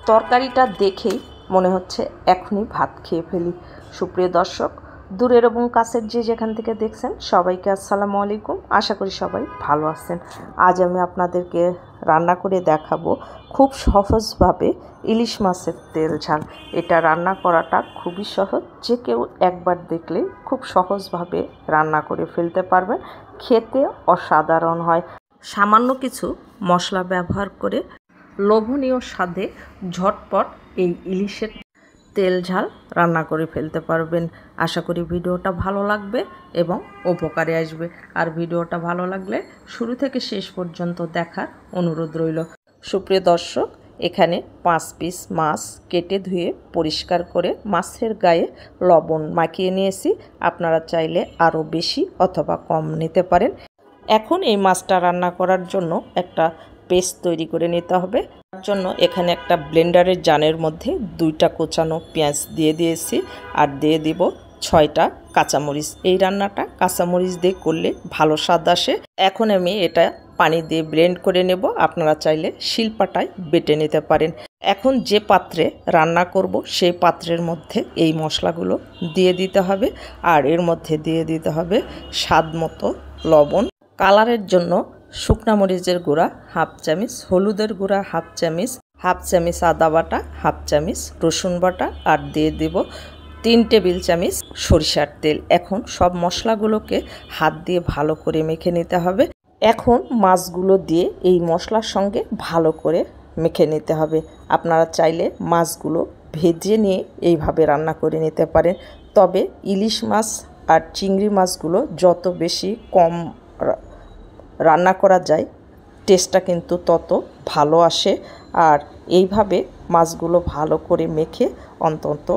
তরকারিটা দেখেই মনে হচ্ছে এখনই ভাত খেয়ে ফেলি। সুপ্রিয় দর্শক, দূরের এবং কাছের যে যেখান থেকে দেখছেন সবাইকে আসসালামু আলাইকুম। আশা করি সবাই ভালো আছেন। আজ আমি আপনাদেরকে রান্না করে দেখাবো খুব সহজভাবে ইলিশ মাছের তেল ঝাল। এটা রান্না করাটা খুবই সহজ, যে কেউ একবার দেখলে খুব সহজভাবে রান্না করে ফেলতে পারবেন। খেতে অসাধারণ হয়। সামান্য কিছু মশলা ব্যবহার করে লোভনীয় স্বাদে ঝটপট এই ইলিশের তেল ঝাল রান্না করে ফেলতে পারবেন। আশা করি ভিডিওটা ভালো লাগবে এবং উপকারে আসবে। আর ভিডিওটা ভালো লাগলে শুরু থেকে শেষ পর্যন্ত দেখার অনুরোধ রইল। সুপ্রিয় দর্শক, এখানে 5 পিস মাছ কেটে ধুয়ে পরিষ্কার করে মাছের গায়ে লবণ মাখিয়ে নিয়েছি। আপনারা চাইলে আরও বেশি অথবা কম নিতে পারেন। এখন এই মাছটা রান্না করার জন্য একটা পেস্ট তৈরি করে নিতে হবে। তার জন্য এখানে একটা ব্লেন্ডারের জারের মধ্যে 2টা কোচানো পেঁয়াজ দিয়ে দিয়েছি আর দিয়ে দিব 6টা কাঁচামরিচ। এই রান্নাটা কাঁচামরিচ দিয়ে করলে ভালো স্বাদ আসে। এখন আমি এটা পানি দিয়ে ব্লেন্ড করে নেব। আপনারা চাইলে শিলপাটায় বেটে নিতে পারেন। এখন যে পাত্রে রান্না করব সেই পাত্রের মধ্যে এই মশলাগুলো দিয়ে দিতে হবে আর এর মধ্যে দিয়ে দিতে হবে স্বাদ মতো লবণ, কালারের জন্য শুকনা মরিচের গুঁড়া 1/2 চামচ, হলুদের গুঁড়া 1/2 চামচ, 1/2 চামচ আদা বাটা, 1/2 চামচ রসুন বাটা আর দিয়ে দেব 3 টেবিল চামচ সরিষার তেল। এখন সব মশলাগুলোকে হাত দিয়ে ভালো করে মেখে নিতে হবে। এখন মাছগুলো দিয়ে এই মশলার সঙ্গে ভালো করে মেখে নিতে হবে। আপনারা চাইলে মাছগুলো ভেজে নিয়ে এইভাবে রান্না করে নিতে পারেন। তবে ইলিশ মাছ আর চিংড়ি মাছগুলো যত বেশি কম রান্না করা যায় টেস্টটা কিন্তু তত ভালো আসে। আর এইভাবে মাছগুলো ভালো করে মেখে অন্তত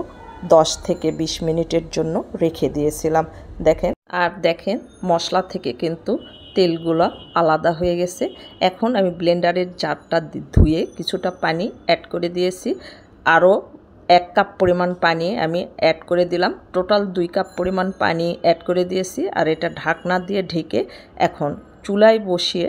10 থেকে 20 মিনিটের জন্য রেখে দিয়েছিলাম। দেখেন মশলা থেকে কিন্তু তেলগুলো আলাদা হয়ে গেছে। এখন আমি ব্লেন্ডারের জারটা ধুয়ে কিছুটা পানি অ্যাড করে দিয়েছি। আরও 1 কাপ পরিমাণ পানি আমি অ্যাড করে দিলাম। টোটাল 2 কাপ পরিমাণ পানি অ্যাড করে দিয়েছি। আর এটা ঢাকনা দিয়ে ঢেকে এখন চুলায় বসিয়ে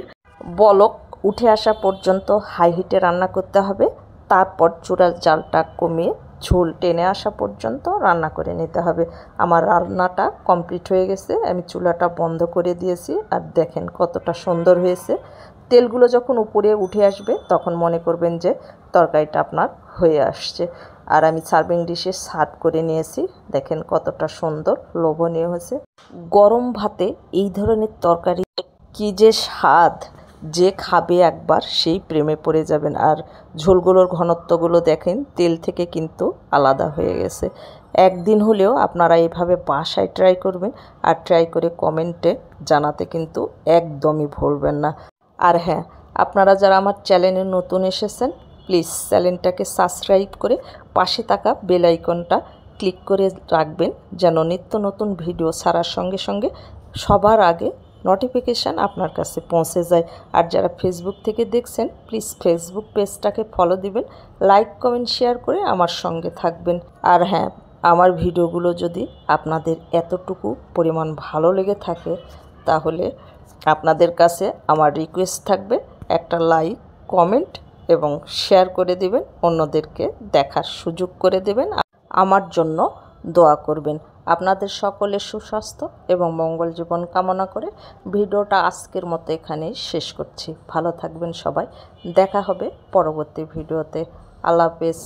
বলক উঠে আসা পর্যন্ত হাই হিটে রান্না করতে হবে। তারপর চুলার জালটা কমিয়ে ঝোল টেনে আসা পর্যন্ত রান্না করে নিতে হবে। আমার রান্নাটা কমপ্লিট হয়ে গেছে। আমি চুলাটা বন্ধ করে দিয়েছি। আর দেখেন কতটা সুন্দর হয়েছে। তেলগুলো যখন উপরে উঠে আসবে তখন মনে করবেন যে তরকারিটা আপনার হয়ে আসছে। আর আমি সার্ভিং ডিশে সার্ভ করে নিয়েছি। দেখেন কতটা সুন্দর লোভনীয় হয়েছে। গরম ভাতে এই ধরনের তরকারি কি যে স্বাদ, যে খাবে একবার সেই প্রেমে পড়ে যাবেন। আর ঝোলগুলোর ঘনত্বগুলো দেখেন তেল থেকে কিন্তু আলাদা হয়ে গেছে। একদিন হলেও আপনারা এভাবে বাসায় ট্রাই করবেন আর ট্রাই করে কমেন্টে জানাতে কিন্তু একদমই ভুলবেন না। আর হ্যাঁ, আপনারা যারা আমার চ্যানেলে নতুন এসেছেন প্লিজ চ্যানেলটাকে সাবস্ক্রাইব করে পাশে থাকা বেল আইকনটা ক্লিক করে রাখবেন, যেন নিত্য নতুন ভিডিও ছাড়ার সঙ্গে সঙ্গে সবার আগে নোটিফিকেশান আপনার কাছে পৌঁছে যায়। আর যারা ফেসবুক থেকে দেখছেন প্লিজ ফেসবুক পেজটাকে ফলো দিবেন, লাইক কমেন্ট শেয়ার করে আমার সঙ্গে থাকবেন। আর হ্যাঁ, আমার ভিডিওগুলো যদি আপনাদের এতটুকু পরিমাণ ভালো লেগে থাকে তাহলে আপনাদের কাছে আমার রিকোয়েস্ট থাকবে একটা লাইক, কমেন্ট এবং শেয়ার করে দিবেন, অন্যদেরকে দেখার সুযোগ করে দেবেন, আমার জন্য দোয়া করবেন। আপনাদের সকলের সুস্বাস্থ্য এবং মঙ্গল জীবন কামনা করে ভিডিওটা আজকের মতো এখানেই শেষ করছি। ভালো থাকবেন সবাই। দেখা হবে পরবর্তী ভিডিওতে। আল্লাহ হাফেজ।